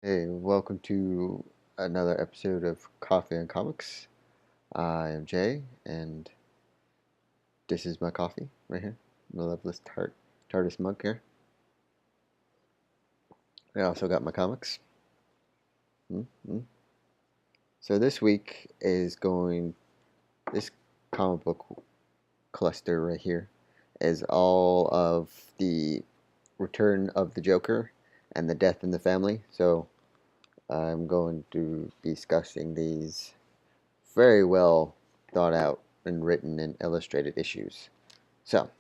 Hey, welcome to another episode of Coffee and Comics. I am Jay, and this is my coffee right here. My loveless Tartus mug here. I also got my comics. Mm-hmm. So this week is this comic book cluster right here is all of the return of the Joker and the death in the family. So I'm going to be discussing these very well thought out and written and illustrated issues. So,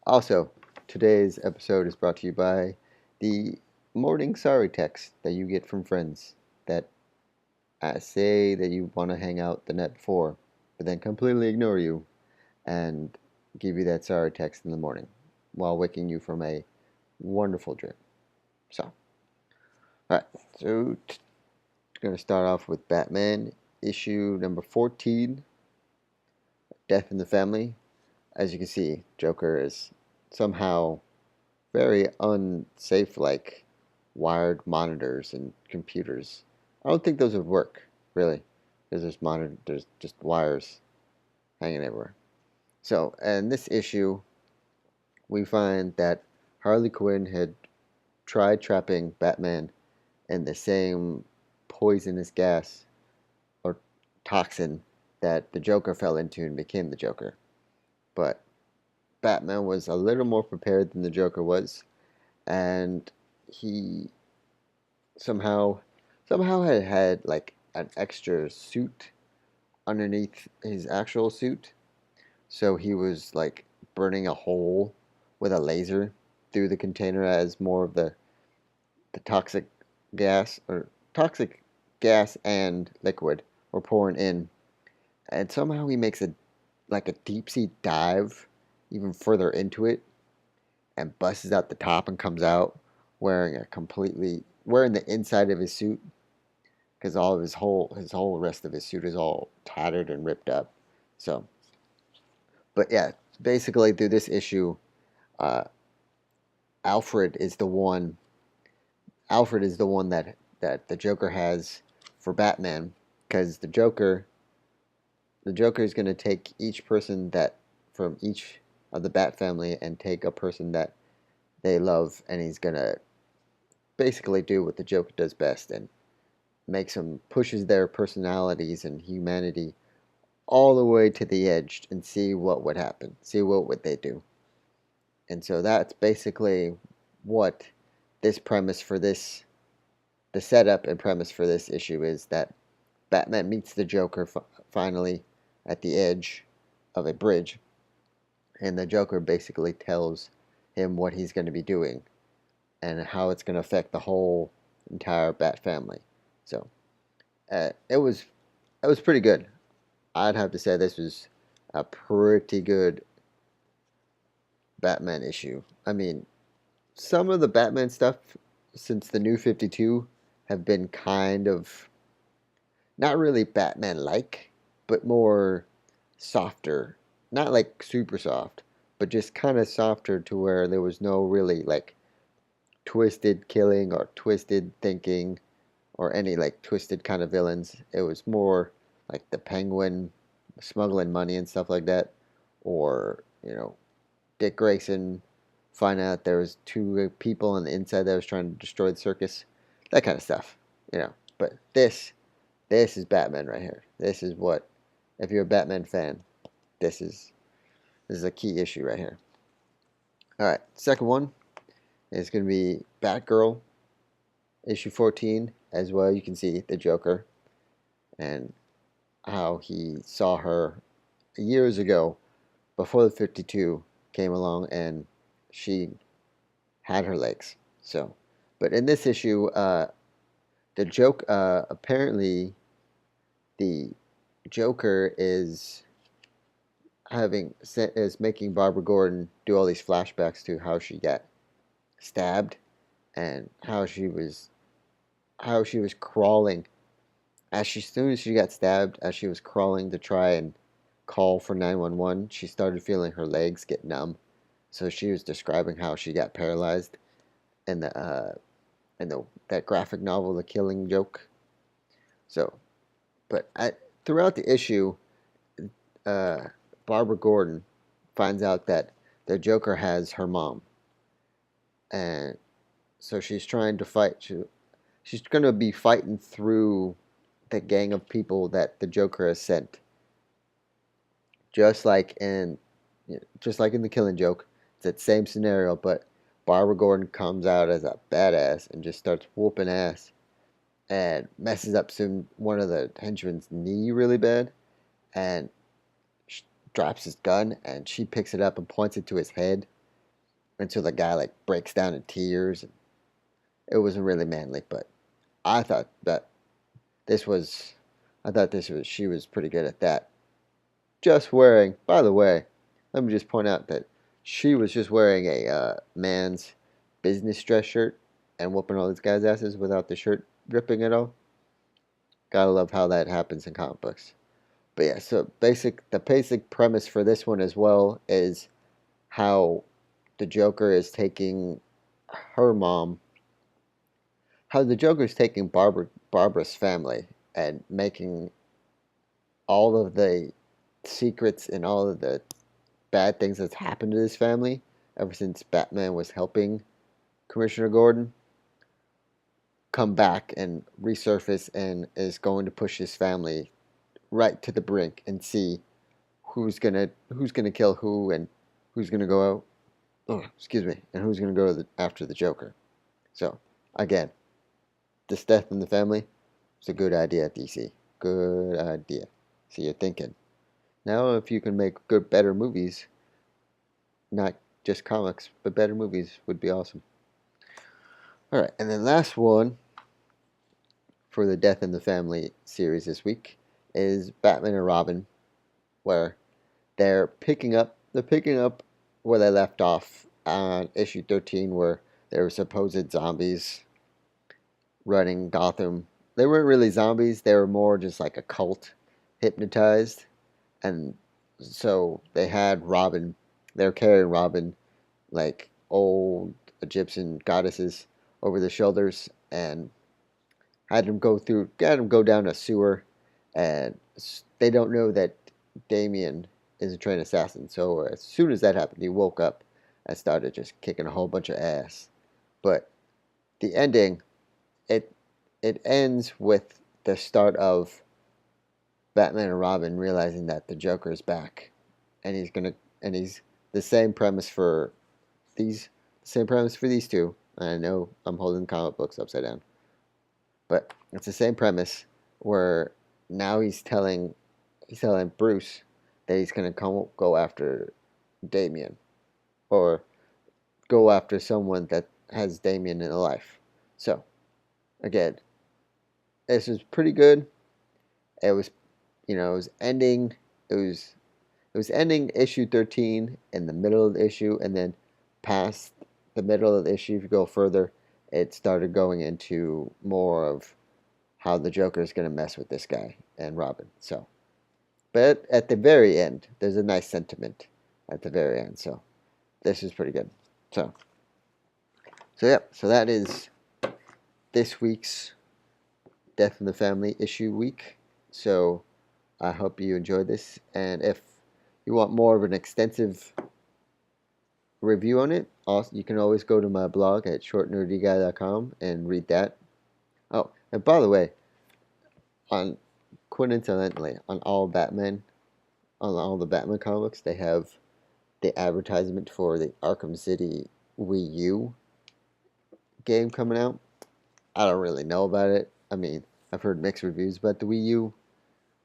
also, today's episode is brought to you by the morning sorry text that you get from friends that say that you want to hang out the night before, but then completely ignore you and give you that sorry text in the morning while waking you from a wonderful dream. So, alright, so going to start off with Batman issue number 14, Death in the Family. As you can see, Joker is somehow very unsafe, like wired monitors and computers. I don't think those would work, really. There's just wires hanging everywhere. So, in this issue, we find that Harley Quinn had tried trapping Batman in the same poisonous gas or toxin that the Joker fell into and became the Joker. But Batman was a little more prepared than the Joker was, and he somehow had like an extra suit underneath his actual suit. So he was like burning a hole with a laser through the container as more of the toxic gas and liquid were pouring in. And somehow he makes a like a deep sea dive even further into it and busts out the top and comes out wearing the inside of his suit because all of his whole rest of his suit is all tattered and ripped up. So, but yeah, basically through this issue, uh, Alfred is the one. Alfred is the one that the Joker has for Batman because the Joker is going to take each person that from each of the Bat family and take a person that they love, and he's going to basically do what the Joker does best and makes them pushes their personalities and humanity all the way to the edge and see what would happen, see what would they do. And so that's basically what this premise for this the setup and premise for this issue is that Batman meets the Joker finally at the edge of a bridge, and the Joker basically tells him what he's going to be doing and how it's going to affect the whole entire Bat family. So it was pretty good. I'd have to say this was a pretty good Batman issue. I mean, some of the Batman stuff since the New 52 have been kind of not really Batman like, but more softer. Not like super soft, but just kind of softer to where there was no really like twisted killing or twisted thinking or any like twisted kind of villains. It was more like the Penguin smuggling money and stuff like that, or Dick Grayson finding out there was two people on the inside that was trying to destroy the circus, that kind of stuff. But this is Batman right here. This is what, if you're a Batman fan, this is this is a key issue right here. All right, second one is going to be Batgirl, issue 14 as well. You can see the Joker and how he saw her years ago before the 52 came along and she had her legs. So, but in this issue, the joke apparently the Joker is making Barbara Gordon do all these flashbacks to how she got stabbed and how she was crawling as soon as she got stabbed, as she was crawling to try and call for 911, she started feeling her legs get numb. So she was describing how she got paralyzed in and that graphic novel, The Killing Joke. So, throughout the issue, uh, Barbara Gordon finds out that the Joker has her mom, and so she's trying to fight. She's going to be fighting through the gang of people that the Joker has sent, just like in, just like in The Killing Joke. It's that same scenario, but Barbara Gordon comes out as a badass and just starts whooping ass and messes up one of the henchmen's knee really bad, and drops his gun, and she picks it up and points it to his head until the guy like breaks down in tears. It wasn't really manly, but I thought that this was, she was pretty good at that. Just wearing, by the way, let me just point out that she was just wearing a man's business dress shirt and whooping all these guys' asses without the shirt dripping at all. Gotta love how that happens in comic books. But yeah, so the basic premise for this one as well is how the Joker is taking her mom, how the Joker is taking Barbara's family and making all of the secrets and all of the bad things that's happened to this family ever since Batman was helping Commissioner Gordon come back and resurface, and is going to push his family right to the brink and see who's gonna kill who, and who's gonna go out. Oh, excuse me, and who's gonna go after the Joker. So again, this death in the family is a good idea, DC. Good idea. So you're thinking now, if you can make better movies, not just comics, but better movies, would be awesome. All right, and then last one for the Death in the Family series this week is Batman and Robin, where they're picking up where they left off on issue 13, where there were supposed zombies running Gotham. They weren't really zombies, they were more just like a cult hypnotized. And so they had Robin, they were carrying Robin like old Egyptian goddesses over their shoulders, and had him go down a sewer, and they don't know that Damien is a trained assassin. So as soon as that happened, he woke up and started just kicking a whole bunch of ass. But the ending, it it ends with the start of Batman and Robin realizing that the Joker is back, and he's the same premise for these same premise for these two. I know I'm holding comic books upside down, but it's the same premise where now he's telling Bruce that he's gonna go after Damien, or go after someone that has Damien in their life. So again, this was pretty good. It was, it was ending. It was ending issue 13 in the middle of the issue, and then past the middle of the issue, if you go further, it started going into more of how the Joker is going to mess with this guy and Robin. So, but at the very end, there's a nice sentiment at the very end. So, this is pretty good. So yeah, so that is this week's Death in the Family issue week. So, I hope you enjoyed this, and if you want more of an extensive review on it, also, you can always go to my blog at shortnerdyguy.com and read that. Oh, and by the way, on coincidentally, on all the Batman comics, they have the advertisement for the Arkham City Wii U game coming out. I don't really know about it. I mean, I've heard mixed reviews about the Wii U.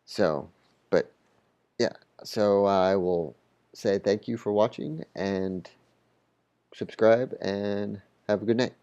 So, but yeah, so I will say thank you for watching, and subscribe, and have a good night.